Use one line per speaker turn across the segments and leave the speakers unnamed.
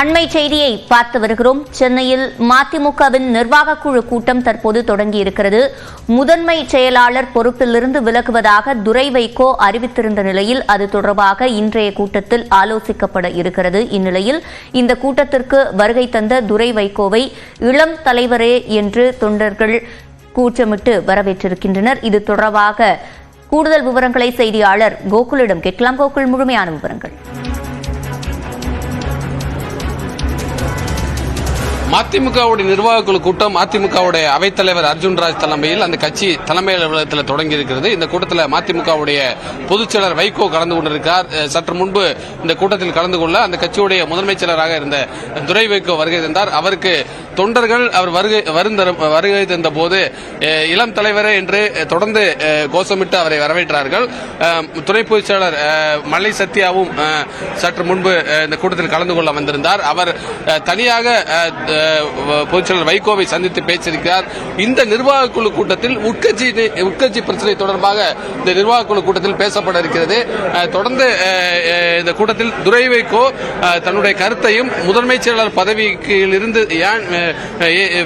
அண்மை செய்தியை பார்த்து வருகிறோம். சென்னையில் மதிமுகவின் நிர்வாக குழு கூட்டம் தற்போது தொடங்கியிருக்கிறது. முதன்மை செயலாளர் பொறுப்பிலிருந்து விலகுவதாக துரை வைகோ அறிவித்திருந்த நிலையில் அது தொடர்பாக இன்றைய கூட்டத்தில் ஆலோசிக்கப்பட இருக்கிறது. இந்நிலையில் இந்த கூட்டத்திற்கு வருகை தந்த துரை வைகோவை இளம் தலைவரே என்று தொண்டர்கள் கூச்சமிட்டு வரவேற்றிருக்கின்றனர். இது தொடர்பாக கூடுதல் விவரங்களை செய்தியாளர் கோகுலிடம் கேட்கலாம். கோகுல், முழுமையான விவரங்கள்.
மதிமுகவுடைய நிர்வாக குழு கூட்டம் மதிமுகவுடைய அவைத்தலைவர் அர்ஜுன்ராஜ் தலைமையில் அந்த கட்சி தலைமை அலுவலகத்தில் தொடங்கி இருக்கிறது. இந்த கூட்டத்தில் மதிமுகவுடைய பொதுச் செயலர் வைகோ கலந்து கொண்டிருக்கிறார். சற்று முன்பு இந்த கூட்டத்தில் கலந்து கொள்ள அந்த கட்சியுடைய முதன்மைச் செயலராக இருந்த துரை வைகோ வருகை தந்தார். அவருக்கு தொண்டர்கள் அவர் வருகை தந்த போது இளம் தலைவரே என்று தொடர்ந்து கோஷமிட்டு அவரை வரவேற்றார்கள். துணை பொதுச் செயலர் மல்லை சத்யாவும் சற்று முன்பு இந்த கூட்டத்தில் கலந்து கொள்ள வந்திருந்தார். அவர் தனியாக பொதுச்செயலர் வைகோவை சந்தித்து பேசியிருக்கிறார். இந்த நிர்வாக குழு கூட்டத்தில் உட்கட்சி பிரச்சனை தொடர்பாக இந்த நிர்வாக குழு கூட்டத்தில் பேசப்பட இருக்கிறது. தொடர்ந்து இந்த கூட்டத்தில் துரை வைகோ தன்னுடைய கருத்தையும் முதன்மை செயலாளர் பதவியில் இருந்து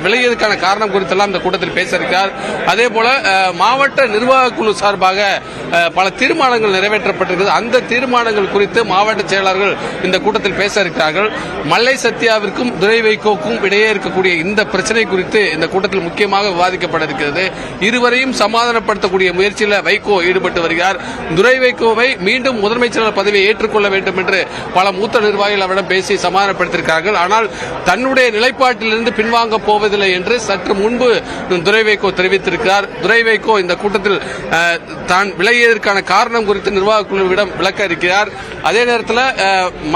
விலகியதற்கான காரணம் குறித்தெல்லாம் இந்த கூட்டத்தில் பேச இருக்கிறார். அதேபோல மாவட்ட நிர்வாக குழு சார்பாக பல தீர்மானங்கள் நிறைவேற்றப்பட்டிருக்கிறது. அந்த தீர்மானங்கள் குறித்து மாவட்ட செயலாளர்கள் இந்த கூட்டத்தில் பேச இருக்கிறார்கள். மல்லை சத்யாவிற்கும் துரை வைகோக்கும் இடையே இருக்கக்கூடிய இந்த பிரச்சனை குறித்து இந்த கூட்டத்தில் முக்கியமாக விவாதிக்கப்பட இருக்கிறது. இருவரையும் சமாதானப்படுத்தக்கூடிய முயற்சியில் வைகோ ஈடுபட்டு வருகிறார். துரை வைகோவை மீண்டும் முதன்மைச் செயலாளர் பதவியை ஏற்றுக்கொள்ள வேண்டும் என்று பல மூத்த நிர்வாகிகள் அவரிடம் பேசி சமாதானப்படுத்தியிருக்கிறார்கள். ஆனால் தன்னுடைய நிலைப்பாட்டிலிருந்து பின்வாங்க போவதில்லை என்று சற்று முன்பு துரை வைகோ தெரிவித்திருக்கிறார். துரை வைகோ இந்த கூட்டத்தில் தான் விலகியதற்கான காரணம் குறித்து நிர்வாக குழுவிடம் விளக்க இருக்கிறார். அதே நேரத்தில்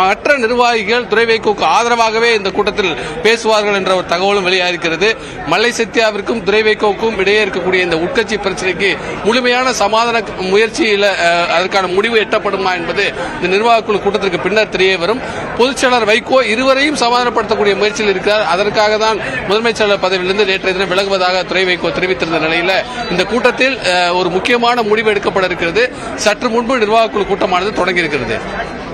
மற்ற நிர்வாகிகள் துரை வைகோக்கு ஆதரவாகவே இந்த கூட்டத்தில் பேசுவார்கள் என்ற ஒரு தகவலும் வெளியாகிறது. மல்லை சத்யாவிற்கும் துரை வைகோவுக்கும் இடையே இருக்கக்கூடிய இந்த உட்கட்சி பிரச்சனைக்கு முழுமையான சமாதான முயற்சியில் அதற்கான முடிவு எட்டப்படுமா என்பது இந்த நிர்வாக குழு கூட்டத்திற்கு பின்னர் தெரிய வரும். பொதுச் செயலாளர் வைகோ இருவரையும் சமாதானப்படுத்தக்கூடிய முயற்சியில் இருக்கிறார். அதற்காக தான் முதன்மைச் செயலாளர் பதவியிலிருந்து நேற்றைய தினம் விலகுவதாக துரை வைகோ தெரிவித்திருந்த நிலையில் இந்த கூட்டத்தில் ஒரு முக்கியமான முடிவு எடுக்கப்பட இருக்கிறது. சற்று முன்பு நிர்வாக குழு கூட்டமானது தொடங்கியிருக்கிறது.